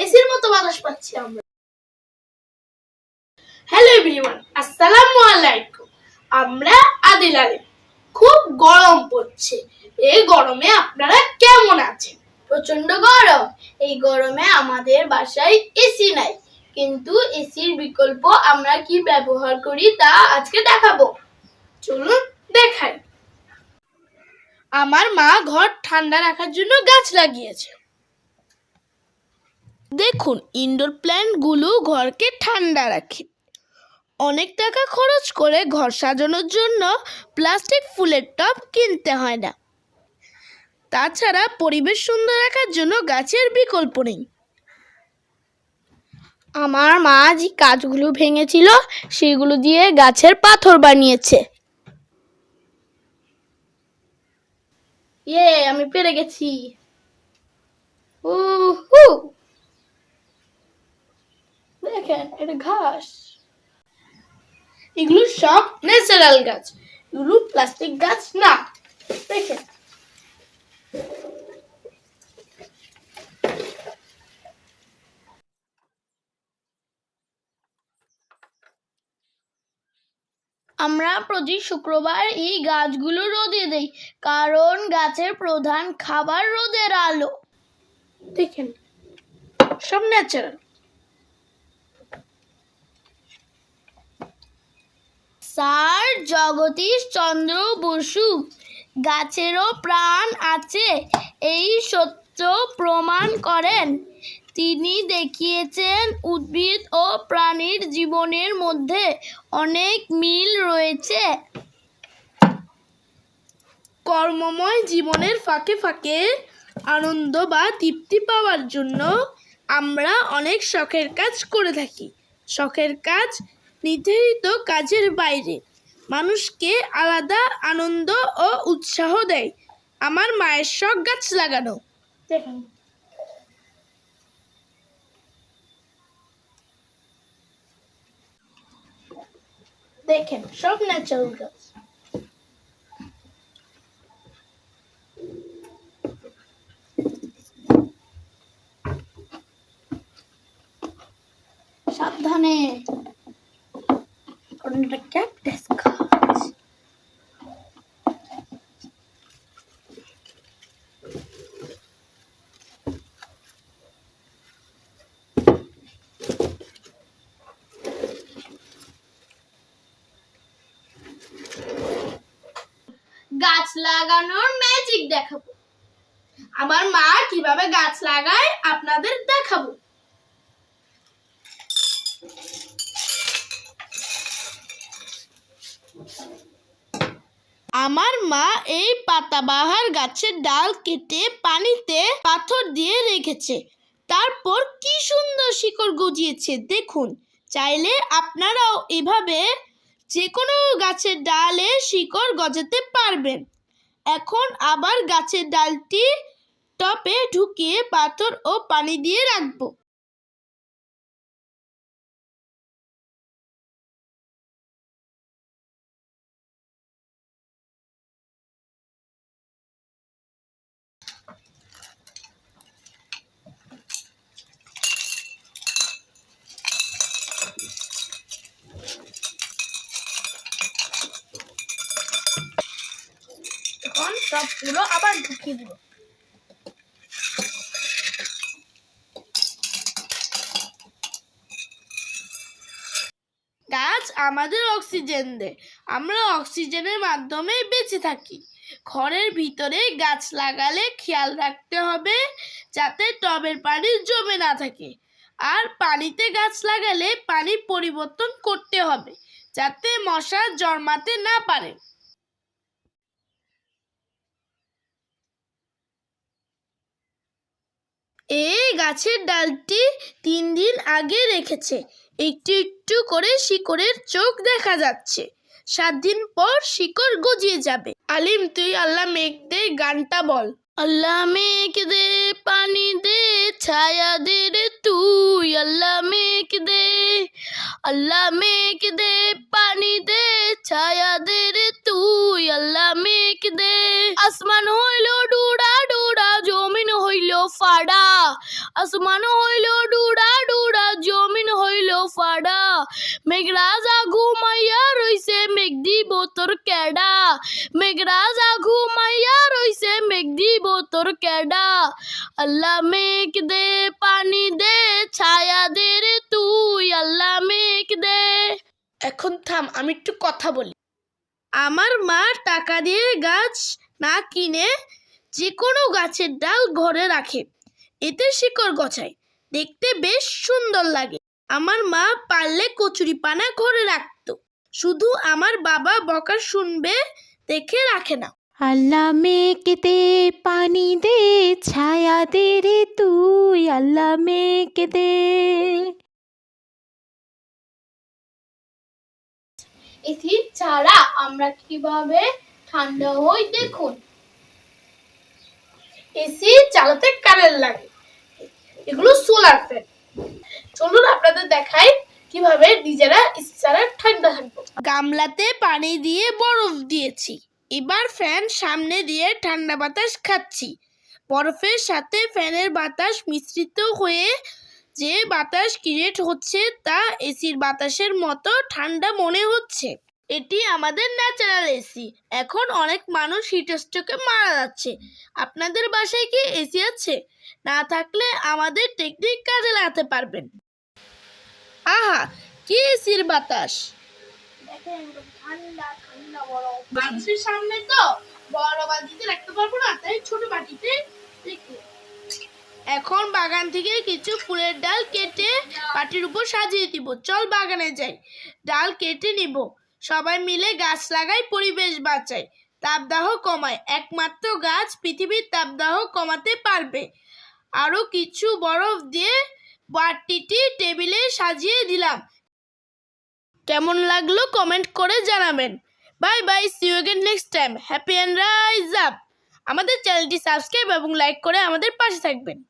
এসির মতো বাতাস পাচ্ছি আমরা। হ্যালো এভরিওয়ান, আসসালামু আলাইকুম। আমরা আদিল আলিম। খুব গরম পড়ছে। এই গরমে আপনারা কেমন আছেন? প্রচন্ড গরম। এই গরমে আমাদের বাসায় এসি নাই, কিন্তু এসির বিকল্প আমরা কি ব্যবহার করি তা আজকে দেখাবো। চলুন দেখাই। আমার মা ঘর ঠান্ডা রাখার জন্য গাছ লাগিয়েছে। দেখুন, ইনডোর প্ল্যান্টগুলো ঘরকে ঠান্ডা রাখে। অনেক টাকা খরচ করে ঘর সাজানোর জন্য প্লাস্টিক ফুলের টব কিনতে হয় না। তাছাড়া পরিবেশ সুন্দর রাখার জন্য গাছের বিকল্প নেই। আমার মা যে গাছগুলো ভেঙেছিল সেগুলো দিয়ে গাছের পাথর বানিয়েছে। আমি পেরে গেছি। দেখেন, এটা ঘাস। এগুলো সব ন্যাচারাল গাছ, এগুলো প্লাস্টিক গাছ না। দেখেন, আমরা প্রতি শুক্রবার এই গাছগুলো রোদে দেই, কারণ গাছের প্রধান খাবার রোদের আলো। দেখেন, সব ন্যাচারাল। স্যার জগদীশ চন্দ্র বসু, গাছেরও প্রাণ আছে এই সত্য প্রমাণ করেন। তিনি দেখিয়েছেন উদ্ভিদ ও প্রাণীর জীবনের মধ্যে অনেক মিল রয়েছে। কর্মময় জীবনের ফাঁকে ফাঁকে আনন্দ বা তৃপ্তি পাওয়ার জন্য আমরা অনেক শখের কাজ করে থাকি। শখের কাজ নির্ধারিত কাজের বাইরে মানুষকে আলাদা আনন্দ ও উৎসাহ দেয়। আমার মায়ের শখ গাছ লাগানো। দেখেন, সব ন্যাচারাল গাছ। সাবধানে, কারণ এটা ক্যাকটাস গাছ। গাছ লাগানোর ম্যাজিক দেখাবো। আমার মা কিভাবে গাছ লাগায় আপনাদের দেখাবো। আমার মা এই পাতাবাহার গাছের ডাল কেটে পানিতে পাথর দিয়ে রেখেছে, তারপর কি সুন্দর শিকড় গজিয়েছে দেখুন। চাইলে আপনারাও এভাবে যে কোনো গাছের ডালে শিকড় গজাতে পারবেন। এখন আবার গাছের ডালটি টবে ঢুকিয়ে পাথর ও পানি দিয়ে রাখবো। এখন সবগুলো আবার ঢুকিয়ে দিব। গাছ আমাদের অক্সিজেন দেয়, আমরা অক্সিজেনের মাধ্যমে বেঁচে থাকি। ঘরের ভিতরে গাছ লাগালে খেয়াল রাখতে হবে যাতে টবের পানি জমে না থাকে, আর পানিতে গাছ লাগালে পানি পরিবর্তন করতে হবে যাতে মশা জন্মাতে না পারে। এই গাছের ডালটি 3 দিন আগে রেখেছে, একটু একটু করে শিকড়ের চোখ দেখা যাচ্ছে। 7 দিন পর শিকড় গজিয়ে যাবে। আলিম, তুই আল্লাহ মেঘ দে গানটা বল। আল্লাহ মেঘ দে পানি দে ছায়া দে রে তুই, আল্লাহ মেঘ দে, আল্লাহ মেঘ দে পানি দে ছায়া দে রে তুই, আল্লাহ মেঘ দে। আসমান হইল ডুডা ডুডা, জমিন হইল ফাড়া, আসমান হইল ডুডা ডুডা, জমিন হইল ফাডা, মেঘরাজা ঘুমাইয়া রইছে, মেঘ দিব তোর কেডা, মেঘরাজা ঘুমাইয়া রইছে, মেঘ দিব তোর কেডা। আল্লাহ মেঘ দে, পানি দে, ছায়া দে রে তুই, আল্লাহ মেঘ দে। এখন থাম, আমি একটু কথা বলি। আমার মা টাকা দিয়ে গাছ না কিনে যে কোনো গাছের ডাল ঘরে রাখে, এতে শিকড় গজায়, দেখতে বেশ সুন্দর লাগে। আমার মা পারলে কচুরিপানা ঘরে রাখতো, শুধু আমার বাবা বকা শুনবে দেখে রাখে না। আল্লাহ মেঘ দে, পানি দে, ছায়া দে রে তুই, আল্লাহ মেঘ দে। এসি ছাড়া আমরা কিভাবে ঠান্ডা হই দেখুন। এসি চালাতে কারেন্ট লাগে, এগুলো সোলার ফ্যান। চলুন আপনাদের দেখাই কিভাবে নিজেরা এসি ছাড়া ঠান্ডা থাকবো। গামলাতে পানি দিয়ে বরফ দিয়েছি, এবার ফ্যান সামনে দিয়ে ঠান্ডা বাতাস খাচ্ছি। বরফের সাথে ফ্যানের বাতাস মিশ্রিত হয়ে যে বাতাস ক্রিয়েট হচ্ছে তা এসির বাতাসের মতো ঠান্ডা মনে হচ্ছে। এটি আমাদের ন্যাচারাল এসি। এখন অনেক মানুষ হিট স্ট্রোকে মারা যাচ্ছে। আপনাদের বাসায় কি এসি আছে? না থাকলে আমাদের টেকনিক কাজে লাগাতে পারবেন। আহা, কি এসির বাতাস! দেখেন ঠান্ডা ঠান্ডা বরফ। মানুষের সামনে তো বড় বালতিতে রাখতে পারবো না, তাই ছোট বাটিতে রেখে। এখন বাগান থেকে কিছু ফুলের ডাল কেটে পাটির উপর সাজিয়ে দিব। চল বাগানে যাই, ডাল কেটে নিব। সবাই মিলে গাছ লাগাই, পরিবেশ বাঁচাই, তাপদাহ কমায়। একমাত্র গাছ পৃথিবীর তাপদাহ কমাতে পারবে। আরো কিছু বরফ দিয়ে বাটিটি টেবিলে সাজিয়ে দিলাম। কেমন লাগলো কমেন্ট করে জানাবেন। Bye bye, see you again next time. Happy and rise up. আমাদের চ্যানেলটি সাবস্ক্রাইব এবং লাইক করে আমাদের পাশে থাকবেন।